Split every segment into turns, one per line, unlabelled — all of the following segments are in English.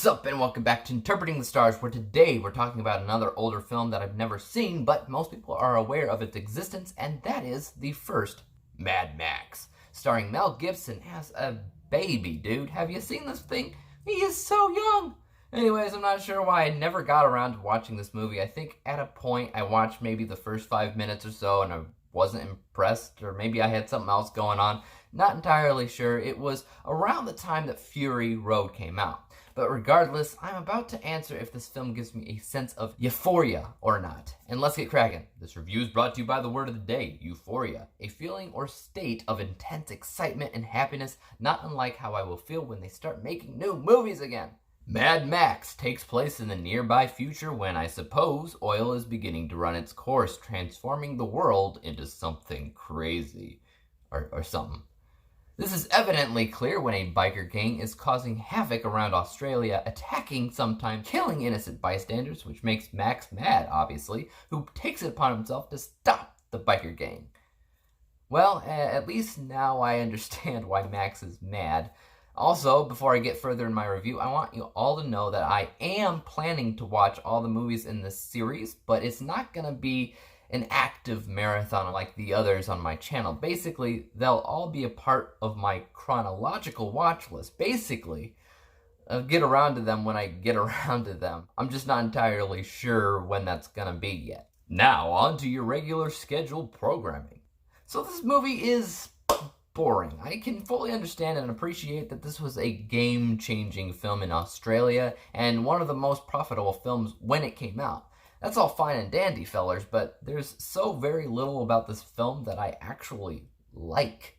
What's up, and welcome back to Interpreting the Stars, where today we're talking about another older film that I've never seen, but most people are aware of its existence, and that is the first Mad Max, starring Mel Gibson as a baby, dude. Have you seen this thing? He is so young! Anyways, I'm not sure why I never got around to watching this movie. I think at a point I watched maybe the first 5 minutes or so, and I wasn't impressed, or maybe I had something else going on. Not entirely sure. It was around the time that Fury Road came out. But regardless, I'm about to answer if this film gives me a sense of euphoria or not. And let's get cracking. This review is brought to you by the word of the day, euphoria. A feeling or state of intense excitement and happiness, not unlike how I will feel when they start making new movies again. Mad Max takes place in the nearby future when, I suppose, oil is beginning to run its course, transforming the world into something crazy. Or something. This is evidently clear when a biker gang is causing havoc around Australia, attacking, sometimes killing innocent bystanders, which makes Max mad, obviously, who takes it upon himself to stop the biker gang. Well, at least now I understand why Max is mad. Also, before I get further in my review, I want you all to know that I am planning to watch all the movies in this series, but it's not going to be an active marathon like the others on my channel. Basically, they'll all be a part of my chronological watch list. Basically, I'll get around to them when I get around to them. I'm just not entirely sure when that's gonna be yet. Now, on to your regular scheduled programming. So this movie is boring. I can fully understand and appreciate that this was a game-changing film in Australia and one of the most profitable films when it came out. That's all fine and dandy, fellers, but there's so very little about this film that I actually like.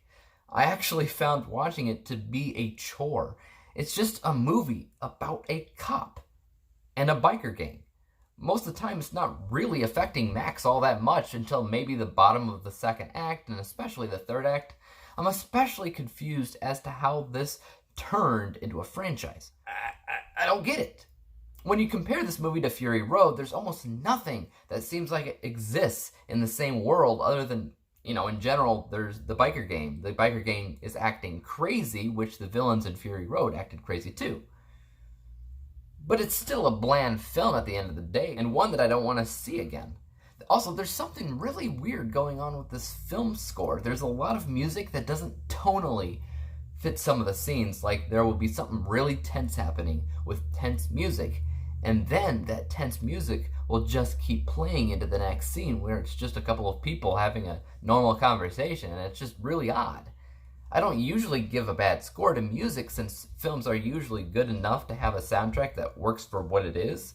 I actually found watching it to be a chore. It's just a movie about a cop and a biker gang. Most of the time, it's not really affecting Max all that much until maybe the bottom of the second act, and especially the third act. I'm especially confused as to how this turned into a franchise. I don't get it. When you compare this movie to Fury Road, there's almost nothing that seems like it exists in the same world other than, in general, there's the biker gang. The biker gang is acting crazy, which the villains in Fury Road acted crazy too. But it's still a bland film at the end of the day, and one that I don't want to see again. Also, there's something really weird going on with this film score. There's a lot of music that doesn't tonally fit some of the scenes. Like, there will be something really tense happening with tense music, and then that tense music will just keep playing into the next scene where it's just a couple of people having a normal conversation, and it's just really odd. I don't usually give a bad score to music since films are usually good enough to have a soundtrack that works for what it is,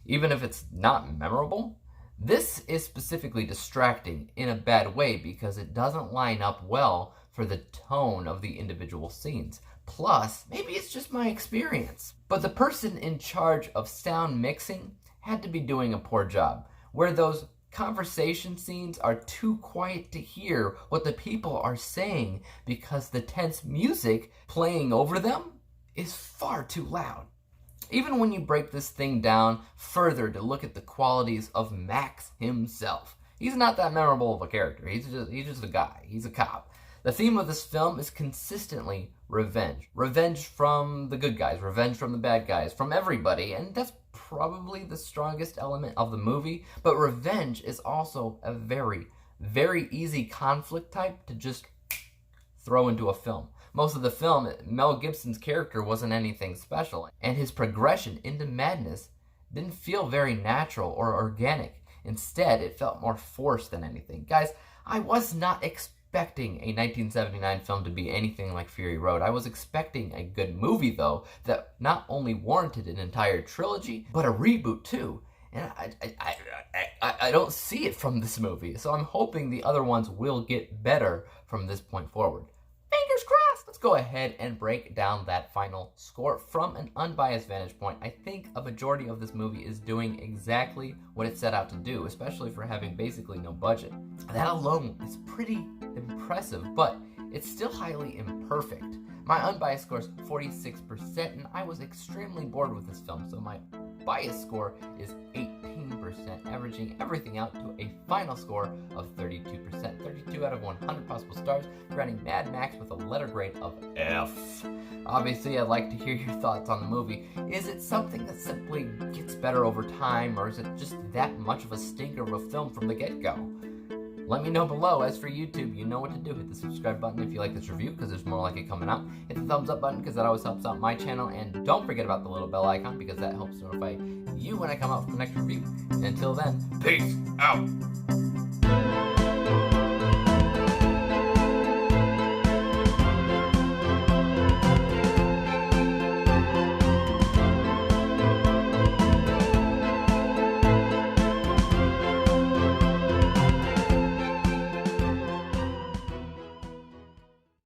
even if it's not memorable. This is specifically distracting in a bad way because it doesn't line up well for the tone of the individual scenes. Plus, maybe it's just my experience, but the person in charge of sound mixing had to be doing a poor job, where those conversation scenes are too quiet to hear what the people are saying because the tense music playing over them is far too loud. Even when you break this thing down further to look at the qualities of Max himself, he's not that memorable of a character. He's just a guy. He's a cop. The theme of this film is consistently revenge. Revenge from the good guys, revenge from the bad guys, from everybody, and that's probably the strongest element of the movie, but revenge is also a very, very easy conflict type to just throw into a film. Most of the film, Mel Gibson's character wasn't anything special, and his progression into madness didn't feel very natural or organic. Instead, it felt more forced than anything. Guys, I was not expecting a 1979 film to be anything like Fury Road. I was expecting a good movie, though, that not only warranted an entire trilogy, but a reboot, too. And I don't see it from this movie, so I'm hoping the other ones will get better from this point forward. Fingers crossed! Let's go ahead and break down that final score from an unbiased vantage point. I think a majority of this movie is doing exactly what it set out to do, especially for having basically no budget. That alone is pretty impressive, but it's still highly imperfect. My unbiased score is 46%, and I was extremely bored with this film, so my biased score is 18%, averaging everything out to a final score of 32%. 32 2 out of 100 possible stars, granting Mad Max with a letter grade of F. Obviously, I'd like to hear your thoughts on the movie. Is it something that simply gets better over time, or is it just that much of a stinker of a film from the get-go? Let me know below. As for YouTube, you know what to do. Hit the subscribe button if you like this review, because there's more like it coming out. Hit the thumbs up button, because that always helps out my channel. And don't forget about the little bell icon, because that helps notify you when I come out with the next review. And until then, peace out!